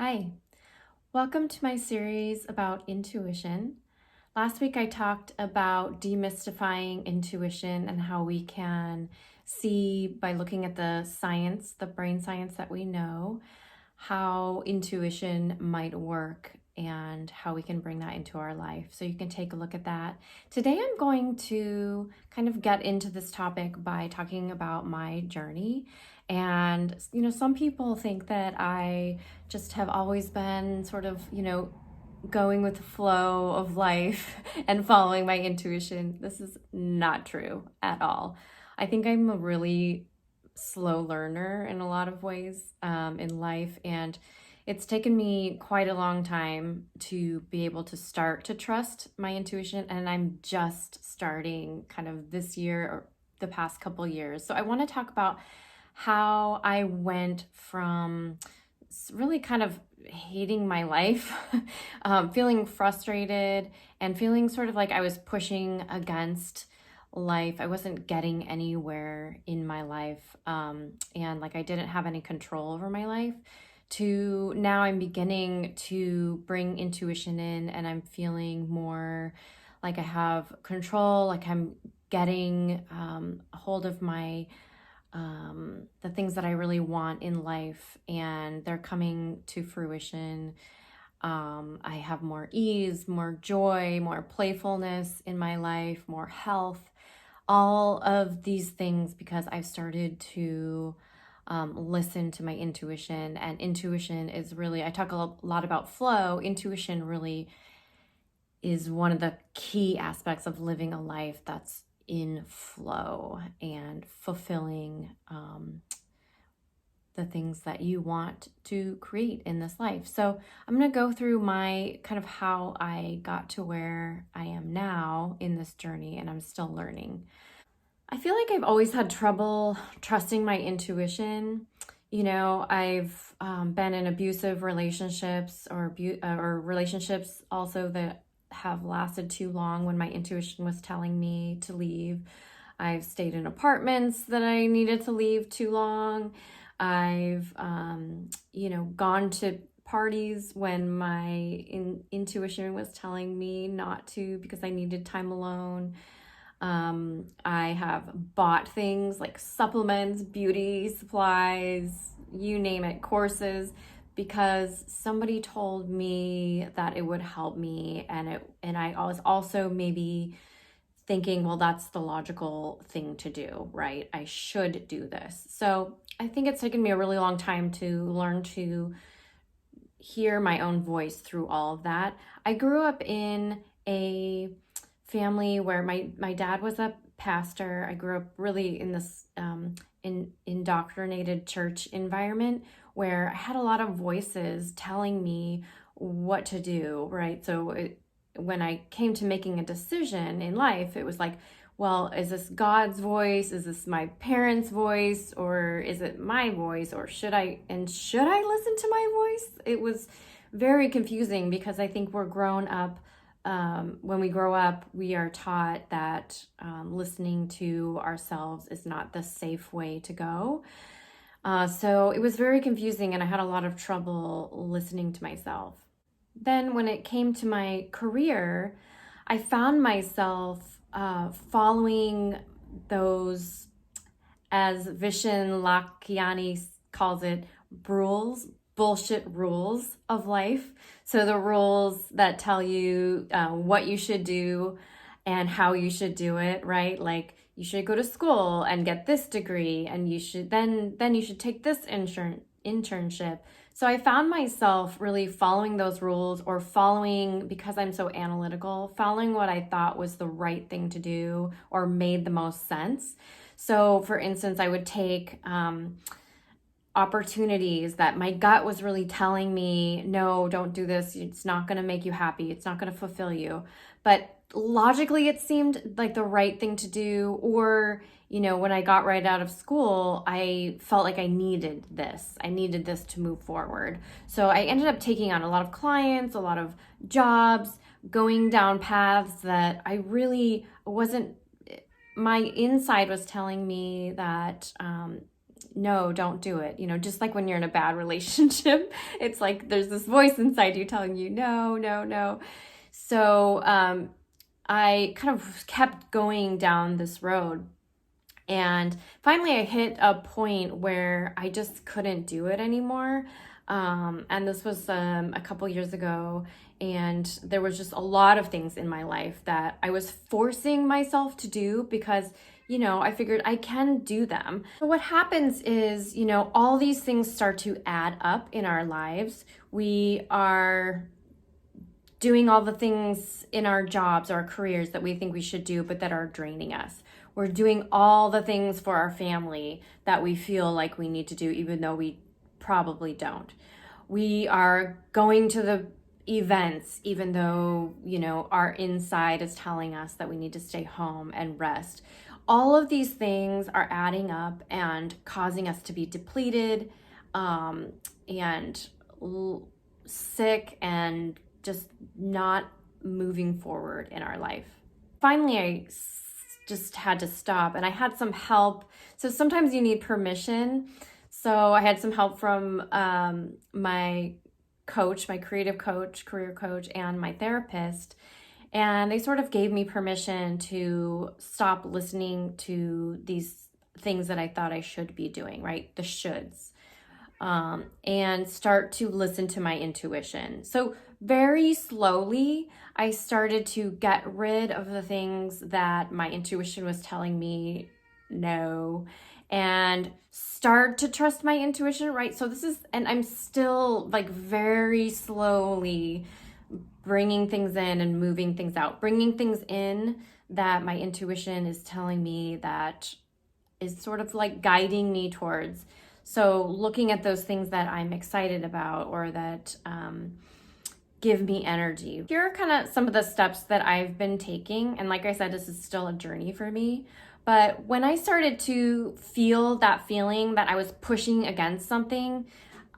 Hi, welcome to my series about intuition. Last week I talked about demystifying intuition and how we can see by looking at the science, the brain science that we know, how intuition might work and how we can bring that into our life. So you can take a look at that. Today I'm going to kind of get into this topic by talking about my journey. And, some people think that I just have always been sort of, going with the flow of life and following my intuition. This is not true at all. I think I'm a really slow learner in a lot of ways in life, and it's taken me quite a long time to be able to start to trust my intuition, and I'm just starting kind of this year or the past couple years. So I want to talk about how I went from really kind of hating my life, feeling frustrated, and feeling sort of like I was pushing against life. I wasn't getting anywhere in my life, and like I didn't have any control over my life, to now I'm beginning to bring intuition in, and I'm feeling more like I have control, like I'm getting a hold of my the things that I really want in life, and they're coming to fruition. I have more ease, more joy, more playfulness in my life, more health, all of these things because I've started to listen to my intuition. And intuition is really, I talk a lot about flow. Intuition really is one of the key aspects of living a life that's in flow and fulfilling the things that you want to create in this life. So I'm going to go through my kind of how I got to where I am now in this journey, and I'm still learning. I feel like I've always had trouble trusting my intuition. I've been in abusive relationships or relationships also that have lasted too long when my intuition was telling me to leave. I've stayed in apartments that I needed to leave too long. I've, gone to parties when my intuition was telling me not to because I needed time alone. I have bought things like supplements, beauty supplies, you name it, courses, because somebody told me that it would help me, and I was also maybe thinking, well, that's the logical thing to do, right? I should do this. So I think it's taken me a really long time to learn to hear my own voice through all of that. I grew up in a family where my dad was a pastor. I grew up really in this indoctrinated church environment where I had a lot of voices telling me what to do, right? So when I came to making a decision in life, it was like, well, is this God's voice? Is this my parents' voice? Or is it my voice? Or should I listen to my voice? It was very confusing because I think we're grown up. When we grow up, we are taught that listening to ourselves is not the safe way to go. So it was very confusing, and I had a lot of trouble listening to myself. Then when it came to my career, I found myself following those, as Vishen Lakhiani calls it, bullshit rules of life. So the rules that tell you what you should do and how you should do it, right? Like you should go to school and get this degree, and you should then you should take this internship. So I found myself really following those rules, or following, because I'm so analytical, following what I thought was the right thing to do or made the most sense. So for instance, I would take opportunities that my gut was really telling me, no, don't do this. It's not going to make you happy. It's not going to fulfill you. But logically, it seemed like the right thing to do. Or, when I got right out of school, I felt like I needed this. I needed this to move forward. So I ended up taking on a lot of clients, a lot of jobs, going down paths that I really wasn't, my inside was telling me that no, don't do it. Just like when you're in a bad relationship, it's like there's this voice inside you telling you, no, no, no. So I kind of kept going down this road. And finally, I hit a point where I just couldn't do it anymore. And this was a couple years ago. And there was just a lot of things in my life that I was forcing myself to do because, I figured I can do them. So what happens is, all these things start to add up in our lives. We are doing all the things in our jobs, our careers that we think we should do, but that are draining us. We're doing all the things for our family that we feel like we need to do, even though we probably don't. We are going to the events, even though, our inside is telling us that we need to stay home and rest. All of these things are adding up and causing us to be depleted, and sick and just not moving forward in our life. Finally, I just had to stop, and I had some help. So sometimes you need permission. So I had some help from my coach, my creative coach, career coach, and my therapist. And they sort of gave me permission to stop listening to these things that I thought I should be doing, right? The shoulds. And start to listen to my intuition. So very slowly, I started to get rid of the things that my intuition was telling me no, and start to trust my intuition, right? So and I'm still like very slowly bringing things in and moving things out, bringing things in that my intuition is telling me that is sort of like guiding me towards. So looking at those things that I'm excited about or that give me energy. Here are kind of some of the steps that I've been taking. And like I said, this is still a journey for me. But when I started to feel that feeling that I was pushing against something,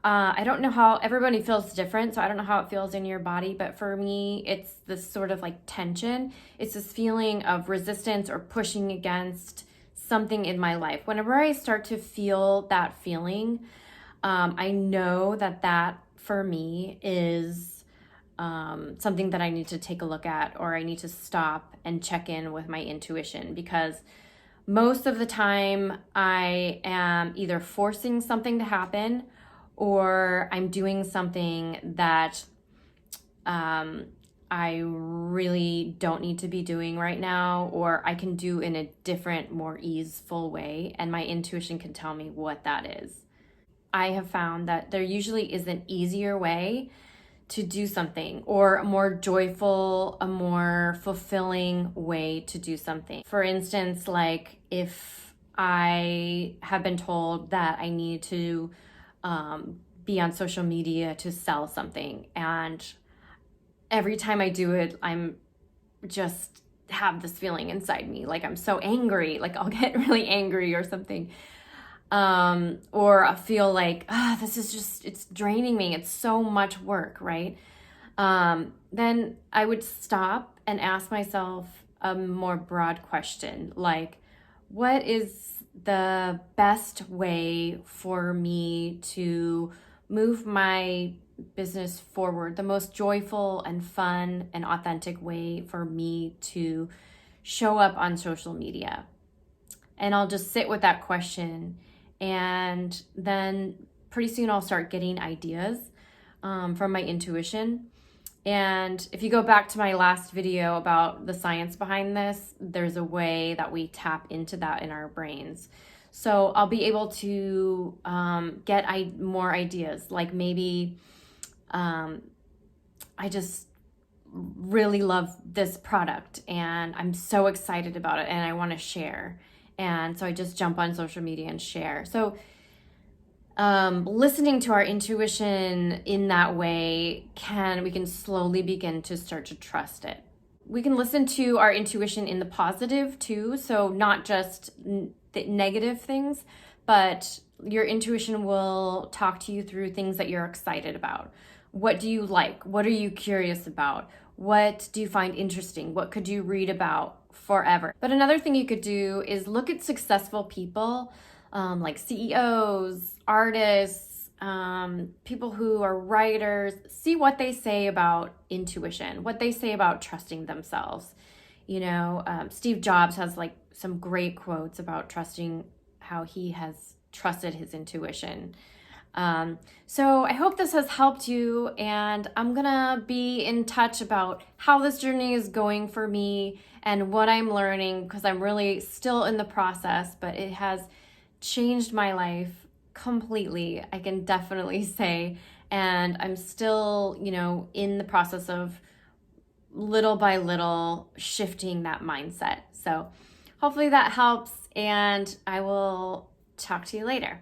I don't know how everybody feels different. So I don't know how it feels in your body. But for me, it's this sort of like tension. It's this feeling of resistance or pushing against something in my life. Whenever I start to feel that feeling, I know that for me is something that I need to take a look at, or I need to stop and check in with my intuition, because most of the time I am either forcing something to happen or I'm doing something that I really don't need to be doing right now, or I can do in a different, more easeful way, and my intuition can tell me what that is. I have found that there usually is an easier way to do something, or a more joyful, a more fulfilling way to do something. For instance, like if I have been told that I need to be on social media to sell something, and every time I do it, I'm just have this feeling inside me, like I'm so angry, like I'll get really angry or something. Or I feel like, this is just, it's draining me. It's so much work, right? Then I would stop and ask myself a more broad question, like, what is the best way for me to move my business forward, the most joyful and fun and authentic way for me to show up on social media? And I'll just sit with that question. And then pretty soon I'll start getting ideas from my intuition. And if you go back to my last video about the science behind this, there's a way that we tap into that in our brains. So I'll be able to get more ideas, like maybe I just really love this product and I'm so excited about it and I want to share. And so I just jump on social media and share. So listening to our intuition in that way, we can slowly begin to start to trust it. We can listen to our intuition in the positive too. So not just the negative things, but your intuition will talk to you through things that you're excited about. What do you like? What are you curious about? What do you find interesting? What could you read about forever? But another thing you could do is look at successful people like CEOs, artists, people who are writers, see what they say about intuition, what they say about trusting themselves. Steve Jobs has like some great quotes about trusting, how he has trusted his intuition. So I hope this has helped you, and I'm gonna be in touch about how this journey is going for me and what I'm learning, because I'm really still in the process, but it has changed my life completely, I can definitely say. And I'm still, in the process of little by little shifting that mindset. So hopefully that helps, and I will talk to you later.